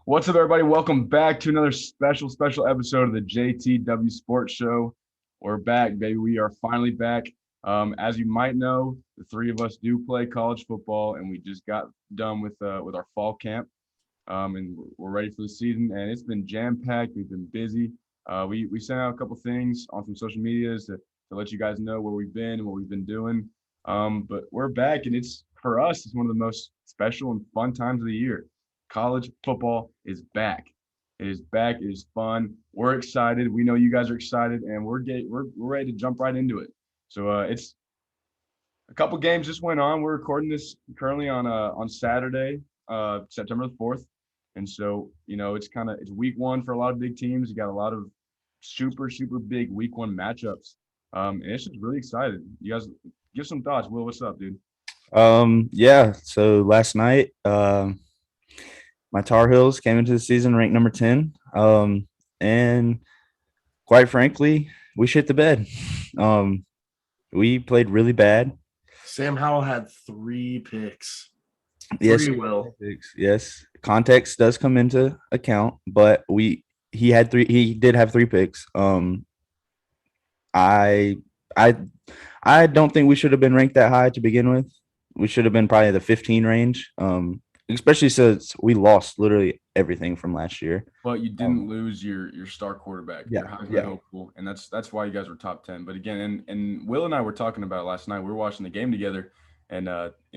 What's up, everybody? Welcome back to another special episode of the JTW Sports Show. We're back, baby. We are finally back. As you might know, the three of us do play college football, and we just got done with our fall camp, and we're ready for the season. And it's been jam packed. We've been busy. We sent out a couple things on some social medias to let you guys know where we've been and what we've been doing. But we're back, and it's for us. It's one of the most special and fun times of the year. College football is back. It is back. It is fun. We're excited. We know you guys are excited, and we're ready to jump right into it. So it's a couple games just went on. We're recording this currently on Saturday, September the 4th, and so it's week one for a lot of big teams. You got a lot of super big week one matchups, and it's just really excited. You guys give some thoughts. Will, what's up, dude? Yeah. So last night, my Tar Heels came into the season ranked number 10. And quite frankly, we shit the bed. We played really bad. Sam Howell had 3 picks. Yes, Will. yes. Context does come into account, but he had three. He did have 3 picks. I I I don't think we should have been ranked that high to begin with. We should have been probably the 15 range. Especially since we lost literally everything from last year. But you didn't lose your star quarterback, Yeah, your Heisman yeah. hopeful, and that's why you guys were top 10. But again, and Will and I were talking about it last night. We were watching the game together, and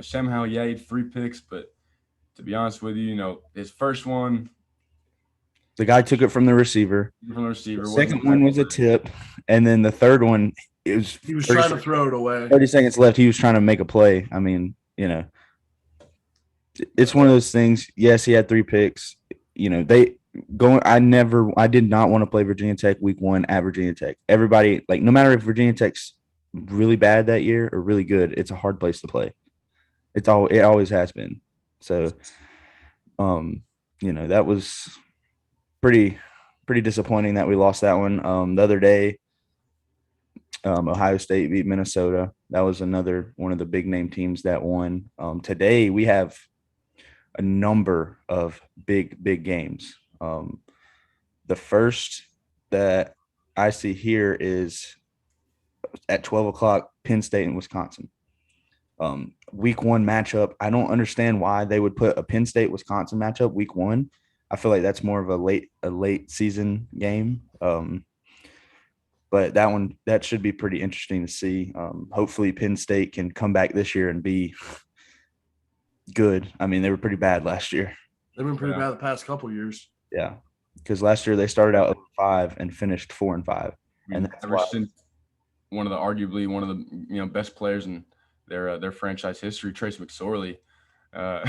somehow he had 3 picks, but to be honest with you, his first one The guy took it from the receiver. from the The receiver wasn't second one was a tip, and then the third one, it was He was 30 trying to throw it away. 30 seconds left. He was trying to make a play. I mean, it's one of those things. Yes, he had 3 picks. They going. I did not want to play Virginia Tech week one at Virginia Tech. Everybody, like, no matter if Virginia Tech's really bad that year or really good, it's a hard place to play. It always has been. So, that was pretty pretty disappointing that we lost that one. The other day, Ohio State beat Minnesota. That was another one of the big name teams that won. Today we have a number of big games. The first that I see here is at 12 o'clock, Penn State and Wisconsin. Week one matchup. I don't understand why they would put a Penn State Wisconsin matchup week one. I feel like that's more of a late season game. But that should be pretty interesting to see. Hopefully Penn State can come back this year and be good. I mean, they were pretty bad last year. They've been pretty bad the past couple years. Yeah, because last year they started out 5 and finished 4-5, and that's ever why. since arguably one of the best players in their franchise history, Trace McSorley. Uh,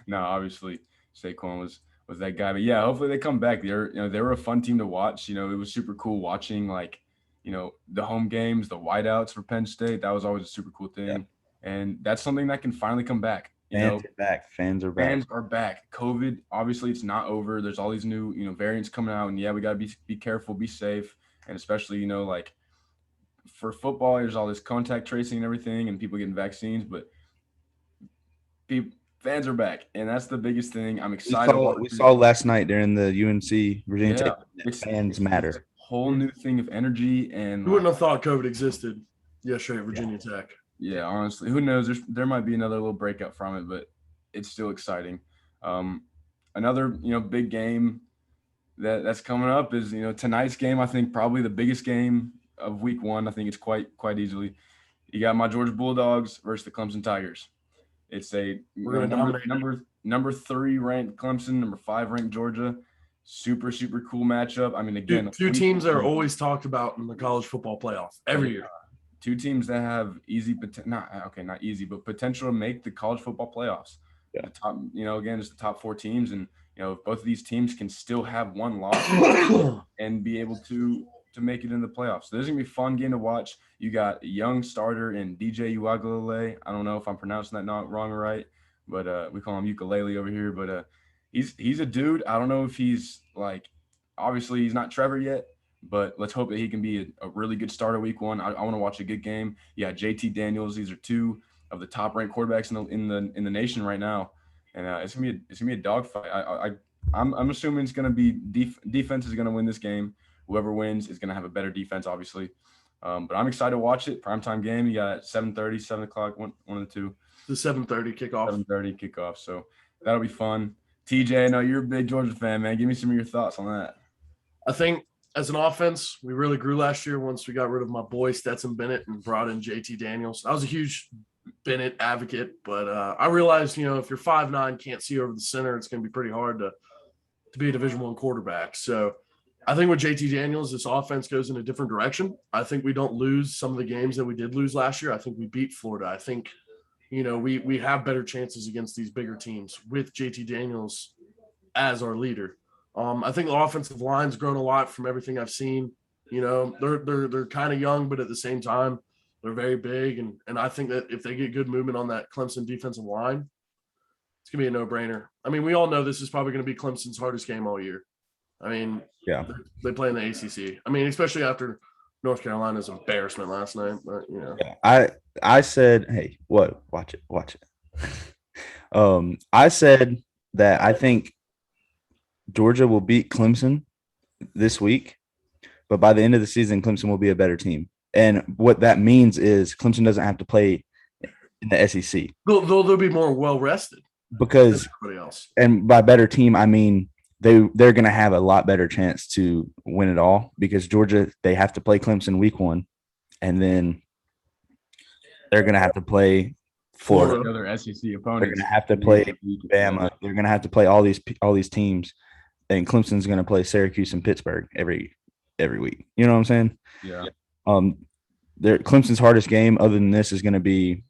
no, obviously Saquon was that guy, but yeah, hopefully they come back. They were a fun team to watch. It was super cool watching the home games, the whiteouts for Penn State. That was always a super cool thing, Yeah. and that's something that can finally come back. Fans are back. Fans are back. Fans are back. COVID, obviously, it's not over. There's all these new, variants coming out, and yeah, we gotta be careful, be safe, and especially, like for football, there's all this contact tracing and everything, and people getting vaccines, but fans are back, and that's the biggest thing. I'm excited. We saw last night during the UNC Virginia Tech. It's Fans matter. a whole new thing of energy, and Who wouldn't have thought COVID existed yesterday at Virginia Tech? yeah, honestly, who knows? There might be another little breakout from it, but it's still exciting. Another big game that's coming up is tonight's game. I think probably the biggest game of week one. I think it's quite easily. You got my Georgia Bulldogs versus the Clemson Tigers. It's a We're gonna dominate. number 3 ranked Clemson, number 5 ranked Georgia. Super cool matchup. I mean, again, Two teams that are always talked about in the college football playoffs every year. Two teams that have not easy, but potential to make the college football playoffs. Yeah. The top, again, it's the top 4 teams, and if both of these teams can still have one loss and be able to make it in the playoffs. So this is gonna be a fun game to watch. You got a young starter in DJ Uiagalelei. I don't know if I'm pronouncing that not wrong or right, but we call him ukulele over here. But he's a dude. I don't know if he's obviously he's not Trevor yet, but let's hope that he can be a really good starter week one. I want to watch a good game. Yeah, JT Daniels. These are 2 of the top ranked quarterbacks in the nation right now, and it's gonna be a dogfight. I'm assuming it's going to be defense is going to win this game. Whoever wins is going to have a better defense, obviously. But I'm excited to watch it. Primetime game. You got 7:30, 7 o'clock, one of the two. The 7:30 kickoff. 7:30 kickoff. So that'll be fun. TJ, I know you're a big Georgia fan, man. Give me some of your thoughts on that. I think as an offense, we really grew last year once we got rid of my boy Stetson Bennett and brought in JT Daniels. I was a huge Bennett advocate, but I realized, if you're 5'9", can't see over the center, it's going to be pretty hard to be a Division I quarterback. So I think with JT Daniels, this offense goes in a different direction. I think we don't lose some of the games that we did lose last year. I think we beat Florida. I think, we have better chances against these bigger teams with JT Daniels as our leader. I think the offensive line's grown a lot from everything I've seen. They're kind of young, but at the same time, they're very big. And I think that if they get good movement on that Clemson defensive line, it's going to be a no-brainer. I mean, we all know this is probably going to be Clemson's hardest game all year. I mean, Yeah. they play in the ACC. I mean, especially after North Carolina's embarrassment last night. But, Yeah. I said, hey, whoa, watch it. I said that I think Georgia will beat Clemson this week, but by the end of the season, Clemson will be a better team. And what that means is Clemson doesn't have to play in the SEC. They'll be more well-rested because than everybody else. And by better team, I mean they're going to have a lot better chance to win it all because Georgia, they have to play Clemson week 1, and then they're going to have to play Florida. Other SEC opponents. They're going to have to play Bama. They're going to have to play all these teams, and Clemson's going to play Syracuse and Pittsburgh every week. You know what I'm saying? Yeah. Clemson's hardest game, other than this, is going to be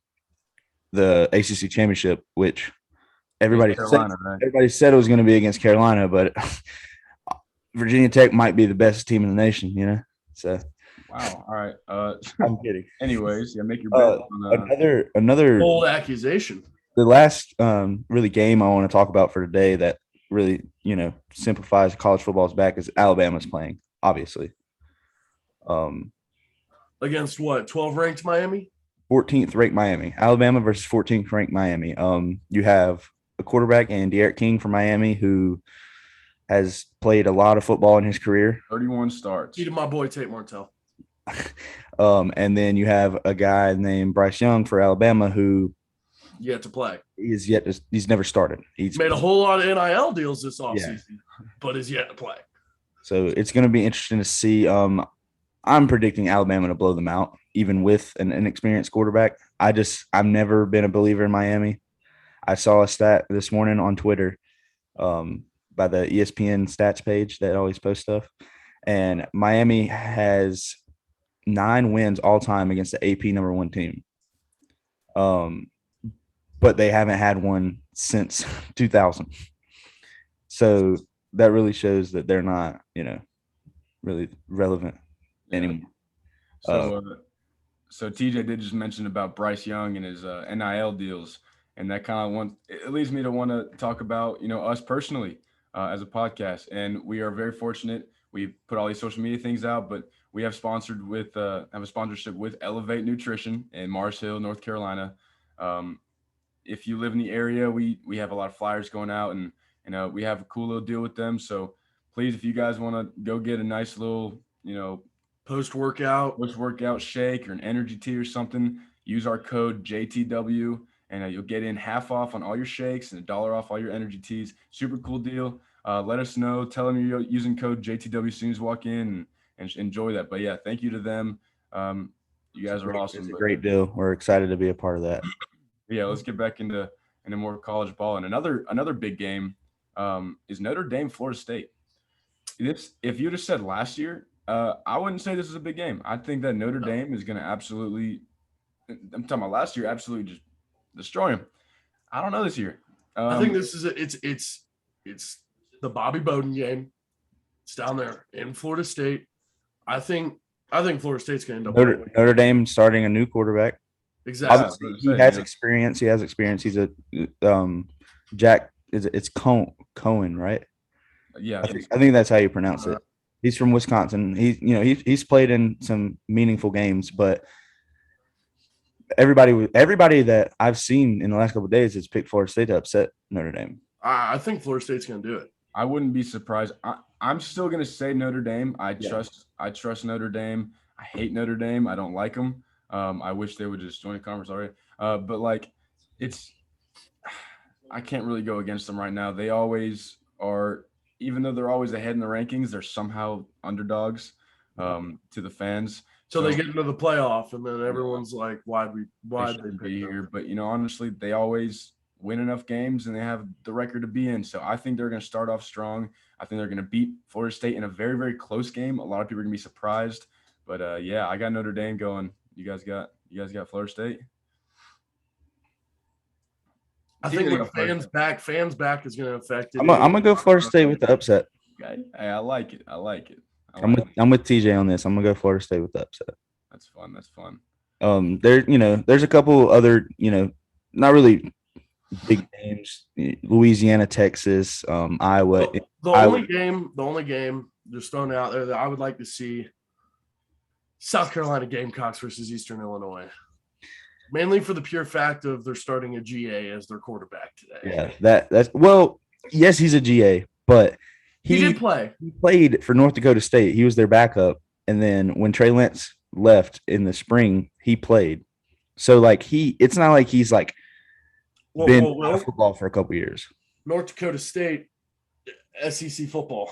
the ACC championship, which everybody said it was going to be against Carolina, but Virginia Tech might be the best team in the nation. So. Wow. All right. I'm kidding. Anyways, yeah, make your bet. Another bold accusation. The last really game I want to talk about for today that really simplifies college football's back is Alabama's playing, obviously. Against what? 12 ranked Miami? 14th ranked Miami. Alabama versus 14th ranked Miami. You have a quarterback in De'Aaron King from Miami who has played a lot of football in his career. 31 starts. Key to my boy Tate Martell. And then you have a guy named Bryce Young for Alabama who yet to play. He's never started. He's made a whole lot of NIL deals this offseason, but is yet to play. So it's going to be interesting to see. I'm predicting Alabama to blow them out, even with an inexperienced quarterback. I've never been a believer in Miami. I saw a stat this morning on Twitter by the ESPN stats page that always posts stuff. And Miami has 9 wins all time against the AP number 1 team. But they haven't had one since 2000. So that really shows that they're not, really relevant anymore. So TJ did just mention about Bryce Young and his NIL deals, and that kind of it leads me to want to talk about us personally as a podcast. And we are very fortunate. We put all these social media things out, but we have have a sponsorship with Elevate Nutrition in Mars Hill, North Carolina. If you live in the area, we have a lot of flyers going out, and we have a cool little deal with them. So please, if you guys want to go get a nice little post-workout shake or an energy tea or something, use our code JTW, and you'll get in half off on all your shakes and $1 off all your energy teas. Super cool deal. Let us know. Tell them you're using code JTW as soon as you walk in and enjoy that. But yeah, thank you to them. You guys are awesome. It's a great deal. We're excited to be a part of that. Yeah, let's get back into more college ball. And another big game is Notre Dame, Florida State. If you'd have said last year, I wouldn't say this is a big game. I think that Notre Dame is going to absolutely – I'm talking about last year, absolutely just destroy them. I don't know this year. I think this is it's the Bobby Bowden game. It's down there in Florida State. I think Florida State's going to end up Notre Dame starting a new quarterback. Exactly. Obviously, he has experience. He's a Jack. It's Cohen, right? Yeah, I think that's how you pronounce it. He's from Wisconsin. He's played in some meaningful games, but everybody that I've seen in the last couple of days has picked Florida State to upset Notre Dame. I think Florida State's going to do it. I wouldn't be surprised. I'm still gonna say Notre Dame. I Yeah. trust Notre Dame. I hate Notre Dame. I don't like them. I wish they would just join the conference already. But like, it's I can't really go against them right now. They always are, even though they're always ahead in the rankings, they're somehow underdogs to the fans. So they get into the playoff, and then everyone's like, "Why'd they they shouldn't pick be them?" here. But honestly, they always win enough games and they have the record to be in. So I think they're going to start off strong. I think they're going to beat Florida State in a very, very close game. A lot of people are going to be surprised. But yeah, I got Notre Dame going. You guys got Florida State? I think when fans back is going to affect it. I'm gonna go Florida State with the upset. Okay. Hey, I like it. I'm with TJ on this. I'm gonna go Florida State with the upset. That's fun. There's a couple other, not really big games. Louisiana, Texas, Iowa. The only game just throwing out there that I would like to see, South Carolina Gamecocks versus Eastern Illinois. Mainly for the pure fact of they're starting a GA as their quarterback today. Yeah, that's well, yes, he's a GA, but he did play. He played for North Dakota State. He was their backup, and then when Trey Lance left in the spring, he played. So like it's not like he's like been out of football for a couple years. North Dakota State, SEC football.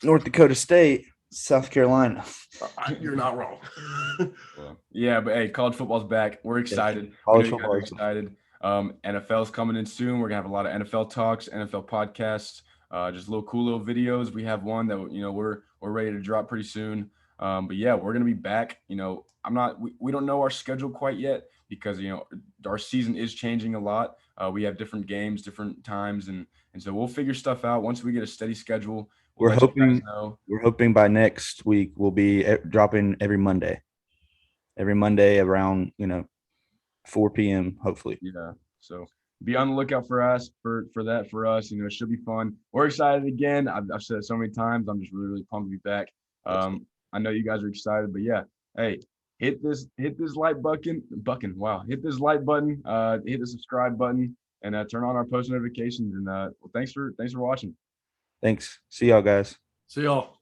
North Dakota State, South Carolina. You're not wrong. Yeah, but hey, college football's back. We're excited. College football excited. NFL's coming in soon. We're gonna have a lot of NFL talks, NFL podcasts, just cool little videos. We have one that we're ready to drop pretty soon. But yeah, we're gonna be back. We don't know our schedule quite yet because our season is changing a lot. We have different games, different times, and so we'll figure stuff out once we get a steady schedule. We're hoping by next week we'll be dropping every Monday around 4 p.m. hopefully. Yeah. So be on the lookout for us for that for us. It should be fun. We're excited again. I've said it so many times. I'm just really, really pumped to be back. I know you guys are excited, but yeah, hey, hit this like button. Wow, hit this like button. Hit the subscribe button and turn on our post notifications. And thanks for watching. Thanks. See y'all guys. See y'all.